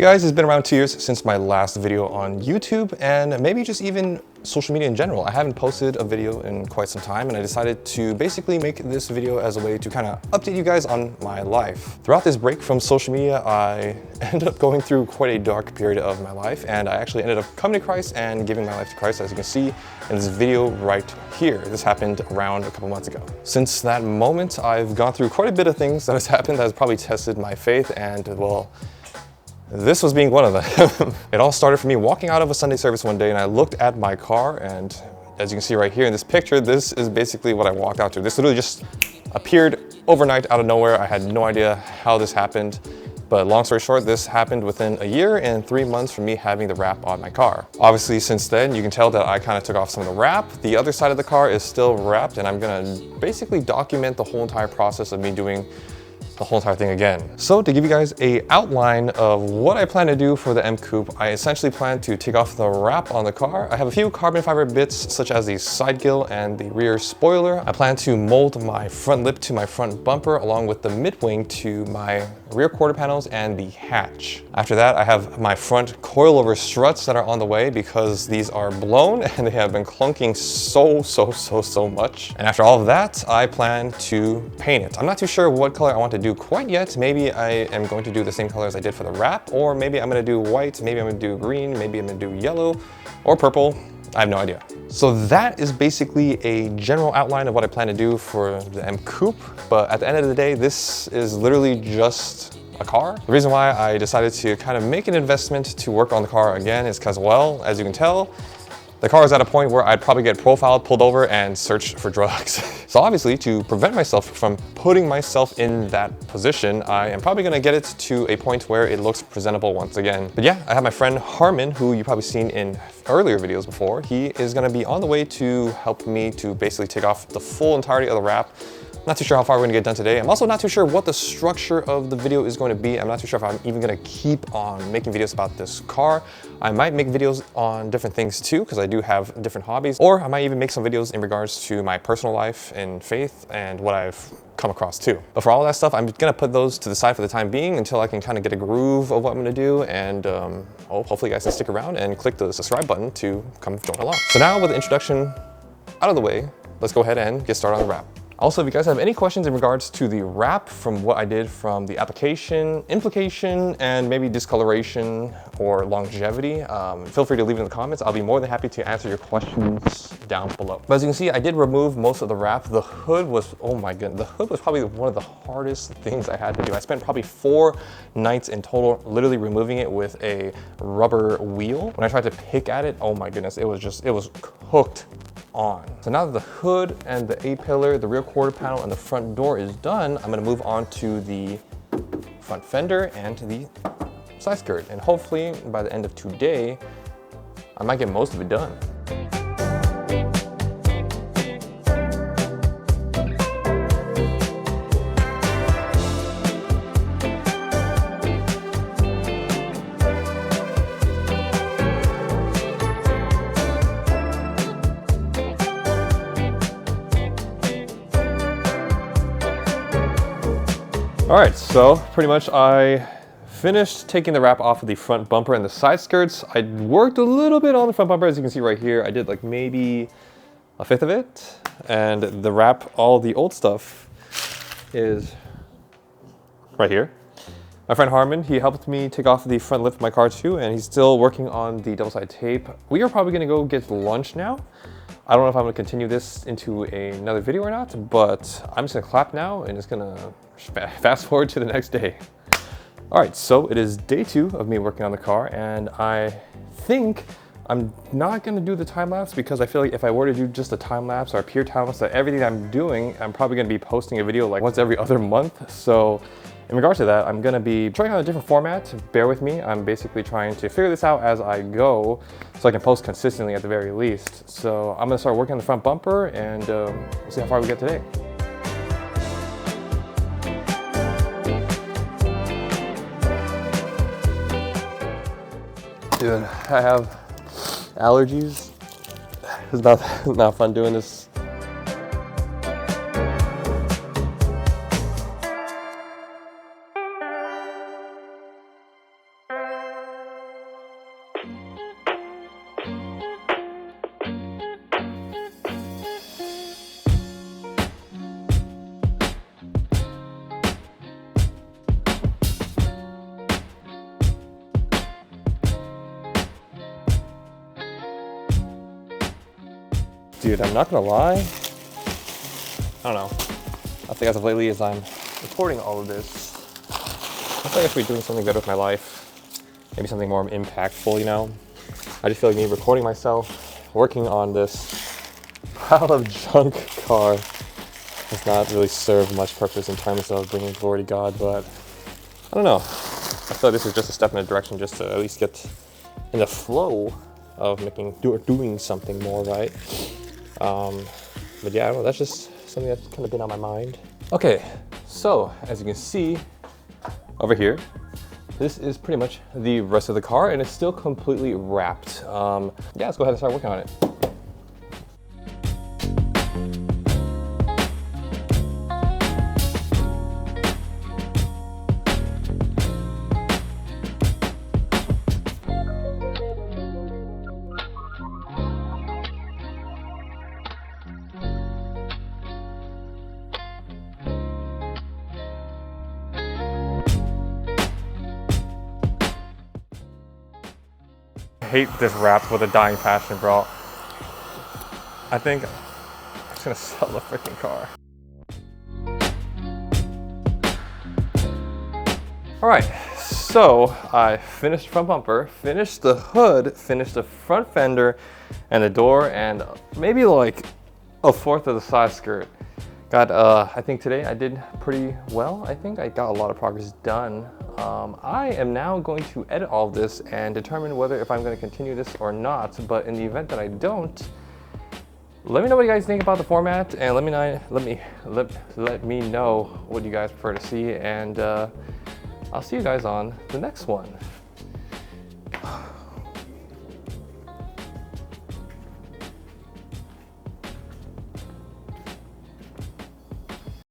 guys, it's been around 2 years since my last video on YouTube and maybe just even social media in general. I haven't posted a video in quite some time and I decided to basically make this video as a way to kind of update you guys on my life. Throughout this break from social media, I ended up going through quite a dark period of my life and I actually ended up coming to Christ and giving my life to Christ, as you can see in this video right here. This happened around a couple months ago. Since that moment, I've gone through quite a bit of things that has happened that has probably tested my faith, and well, this was being one of them. It all started for me walking out of a Sunday service one day and I looked at my car, and as you can see right here in this picture, this is basically what I walked out to. This literally just appeared overnight out of nowhere. I had no idea how this happened, but long story short, this happened within a year and 3 months from me having the wrap on my car. Obviously, since then, you can tell that I kind of took off some of the wrap. The other side of the car is still wrapped, and I'm gonna basically document the whole entire process of me doing the whole entire thing again. So to give you guys a outline of what I plan to do for the M Coupe, I essentially plan to take off the wrap on the car. I have a few carbon fiber bits such as the side gill and the rear spoiler. I plan to mold my front lip to my front bumper along with the mid wing to my rear quarter panels and the hatch. After that, I have my front coilover struts that are on the way because these are blown and they have been clunking so much. And after all of that, I plan to paint it. I'm not too sure what color I want to do quite yet. Maybe I am going to do the same color as I did for the wrap, or maybe I'm going to do white, maybe I'm going to do green, maybe I'm going to do yellow or purple. I have no idea. So that is basically a general outline of what I plan to do for the M Coupe, but at the end of the day, this is literally just a car. The reason why I decided to kind of make an investment to work on the car again is because, well, as you can tell, the car is at a point where I'd probably get profiled, pulled over, and searched for drugs. So obviously, to prevent myself from putting myself in that position, I am probably gonna get it to a point where it looks presentable once again. But yeah, I have my friend Harmon, who you've probably seen in earlier videos before. He is gonna be on the way to help me to basically take off the full entirety of the wrap. Not too sure how far we're gonna get done today. I'm also not too sure what the structure of the video is going to be. I'm not too sure if I'm even gonna keep on making videos about this car. I might make videos on different things too, because I do have different hobbies, or I might even make some videos in regards to my personal life and faith and what I've come across too. But for all that stuff, I'm gonna put those to the side for the time being until I can kind of get a groove of what I'm gonna do, and hopefully you guys can stick around and click the subscribe button to come join along. So now with the introduction out of the way, let's go ahead and get started on the wrap. Also, if you guys have any questions in regards to the wrap from what I did from the application, implication, and maybe discoloration or longevity, feel free to leave it in the comments. I'll be more than happy to answer your questions down below. But as you can see, I did remove most of the wrap. The hood was, oh my goodness, the hood was probably one of the hardest things I had to do. I spent probably 4 nights in total literally removing it with a rubber wheel. When I tried to pick at it, oh my goodness, it was cooked on. So now that the hood and the A-pillar, the rear quarter panel, and the front door is done, I'm gonna move on to the front fender and to the side skirt. And hopefully by the end of today, I might get most of it done. All right, so pretty much I finished taking the wrap off of the front bumper and the side skirts. I worked a little bit on the front bumper, as you can see right here. I did like maybe 1/5 of it. And the wrap, all the old stuff is right here. My friend Harmon, he helped me take off the front lip of my car too, and he's still working on the double-sided tape. We are probably gonna go get lunch now. I don't know if I'm gonna continue this into another video or not, but I'm just gonna clap now and just gonna fast forward to the next day. All right, so it is day 2 of me working on the car, and I think I'm not gonna do the time lapse because I feel like if I were to do just a time lapse or a pure time lapse of everything I'm doing, I'm probably gonna be posting a video like once every other month. So in regards to that, I'm gonna be trying out a different format. Bear with me. I'm basically trying to figure this out as I go so I can post consistently at the very least. So I'm gonna start working on the front bumper and we'll see how far we get today. Dude, I have allergies. It's not fun doing this. Dude, I'm not gonna lie. I don't know. I think as of lately, as I'm recording all of this, I feel like I should be doing something better with my life. Maybe something more impactful, you know? I just feel like me recording myself, working on this pile of junk car does not really serve much purpose in terms of bringing glory to God, but I don't know. I feel like this is just a step in a direction just to at least get in the flow of doing something more, right? But yeah, I don't know, that's just something that's kind of been on my mind. Okay, so as you can see over here, this is pretty much the rest of the car and it's still completely wrapped. Yeah, let's go ahead and start working on it. I hate this wrap with a dying passion, bro. I think I'm just gonna sell the freaking car. All right, so I finished front bumper, finished the hood, finished the front fender and the door, and maybe like a fourth of the side skirt. I think today I did pretty well. I think I got a lot of progress done. I am now going to edit all of this and determine whether if I'm going to continue this or not. But in the event that I don't, let me know what you guys think about the format, and let me know what you guys prefer to see, and I'll see you guys on the next one.